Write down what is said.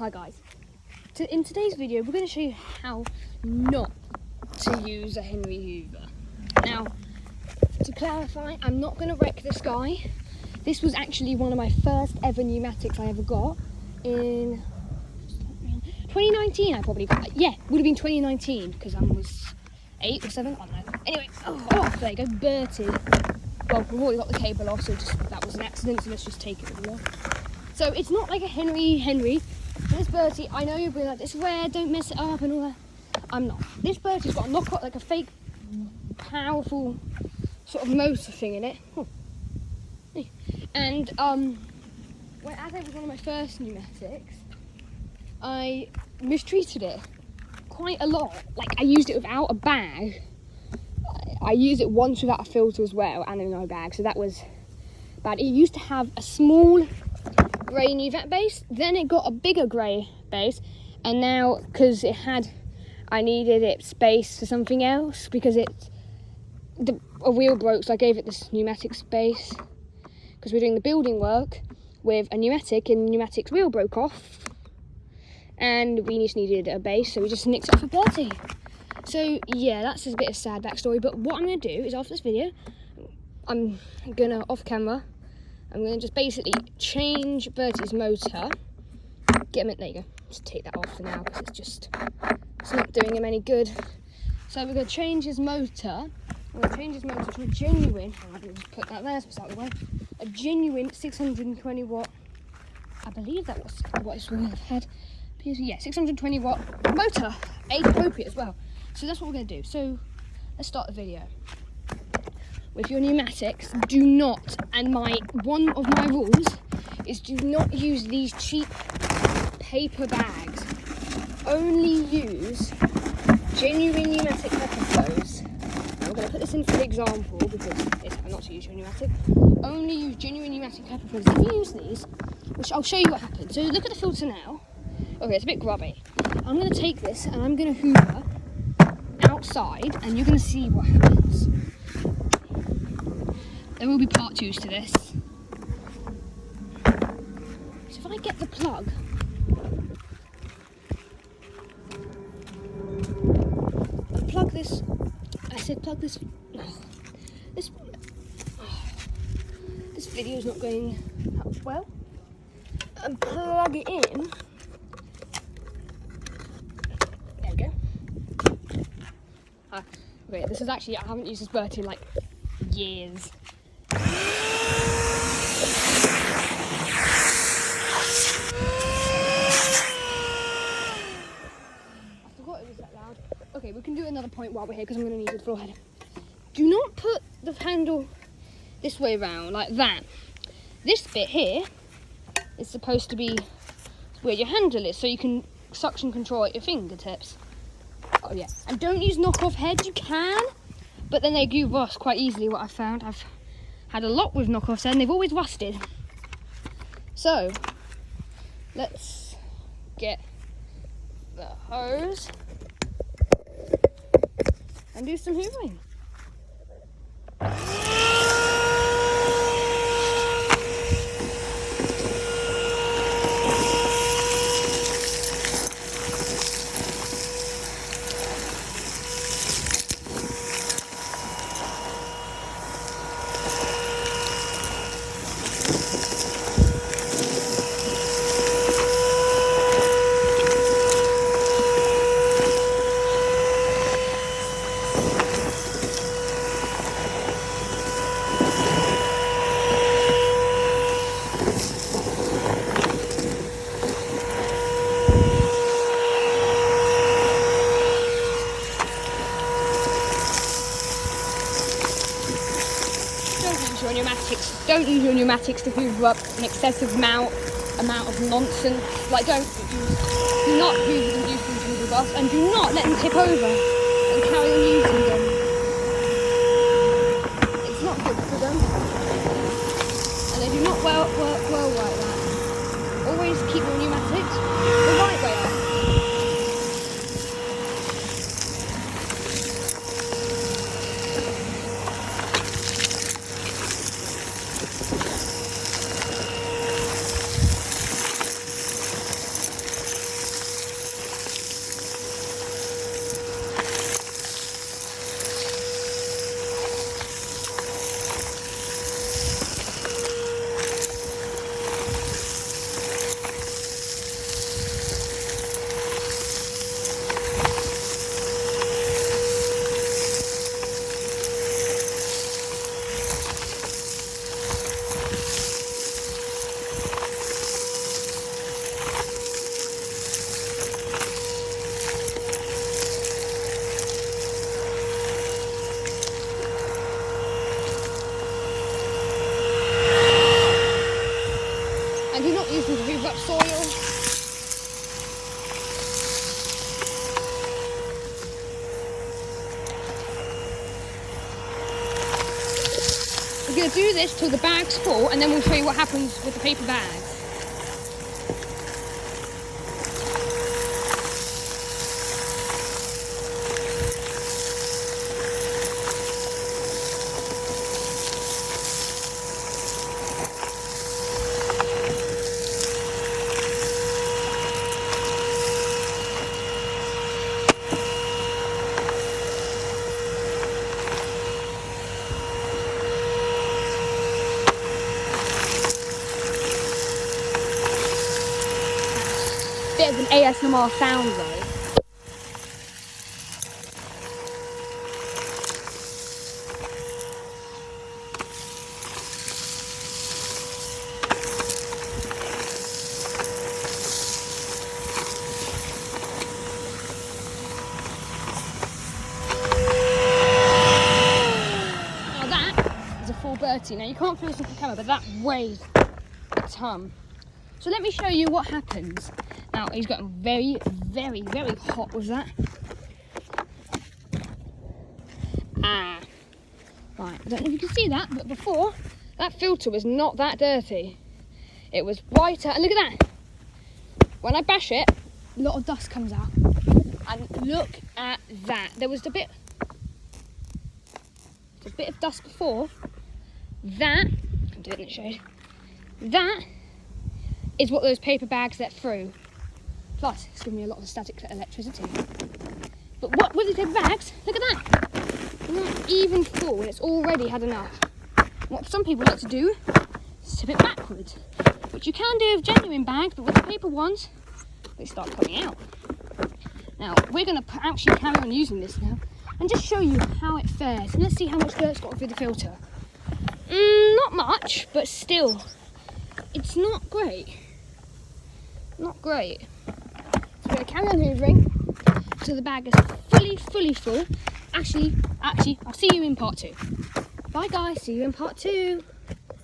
Hi guys, in today's video we're going to show you how not to use a Henry Hoover. Now, to clarify, I'm not going to wreck this guy. This was actually one of my first ever pneumatics I ever got in 2019. I probably got it. Yeah, would have been 2019 because I was 8 or 7, I don't know. Anyway, there you go, Bertie. Well, we've already got the cable off, so that was an accident, so let's just take it all off. So it's not like a Henry. This Bertie, I know you'll be like, it's rare, don't mess it up and all that. I'm not. This Bertie's got a knockout, like a fake, powerful sort of motor thing in it. And as it was one of my first pneumatics, I mistreated it quite a lot. Like, I used it without a bag. I used it once without a filter as well, and in no bag, so that was bad. It used to have a small grey pneumatic base, then it got a bigger grey base, and now, because I needed it space for something else, because a wheel broke, so I gave it this pneumatic space, because we're doing the building work with a pneumatic, and the pneumatic's wheel broke off, and we just needed a base, so we just nicked it off a Bertie. So yeah, that's a bit of sad backstory, but what I'm going to do is after this video, I'm going to, off camera, I'm going to just basically change Bertie's motor. There you go. Just take that off for now because it's not doing him any good. So we're going to change his motor. We're going to change his motor to a genuine, I'm going to just put that there so it's out of the way, a genuine 620 watt, I believe that was what it's going to have had. Yeah, 620 watt motor, age appropriate as well. So that's what we're going to do. So let's start the video. With your pneumatics, do not, and one of my rules is do not use these cheap paper bags. Only use genuine pneumatic pepper flows. I'm going to put this in for the example because it's not to use your pneumatic. Only use genuine pneumatic pepper flows. If you use these, which I'll show you what happens. So look at the filter now. Okay, it's a bit grubby. I'm going to take this and I'm going to hoover outside, and you're going to see what happens. There will be part 2s to this. So if I get the plug, and plug this, this video's not going that well, and plug it in. There we go. Okay, this is actually, I haven't used this Bertie in like years. I forgot it was that loud. Okay, we can do another point while we're here because I'm going to need the floor head. Do not put the handle this way around like that. This bit here is supposed to be where your handle is, so you can suction control at your fingertips. Oh yeah, and don't use knockoff heads. You can, but then they do rust quite easily. What I've found, I've had a lot with knockoffs and they've always rusted. So let's get the hose and do some hoovering. Don't use your pneumatics to hoover up an excessive amount of nonsense. Like, do not hoover them, use them to hoover bus, and do not let them tip over and carry on using them. It's not good for them, and they do not work well like that. Always keep your pneumatics the right way up. going to do this till the bag's full, and then we'll show you what happens with the paper bags. Bit of an ASMR sound though. Now that is a full Bertie. Now you can't feel this off the camera, but that weighs a ton. So let me show you what happens. Now he's gotten very, very, very hot with that. Right, I don't know if you can see that, but before, that filter was not that dirty. It was whiter, and look at that. When I bash it, a lot of dust comes out. And look at that. There was a bit of dust before. That, I'll do it in the shade. That is what those paper bags let through. Plus, it's giving me a lot of static electricity. But what with the paper bags, look at that. They're not even full, and it's already had enough. What some people like to do is tip it backwards, which you can do with genuine bags, but with the paper ones, they start coming out. Now, we're going to actually carry on using this now, and just show you how it fares. And let's see how much dirt's got through the filter. Not much, but still, it's not great. Not great. So we're going to carry on hoovering till the bag is fully full. Actually, I'll see you in part 2. Bye guys, see you in part 2.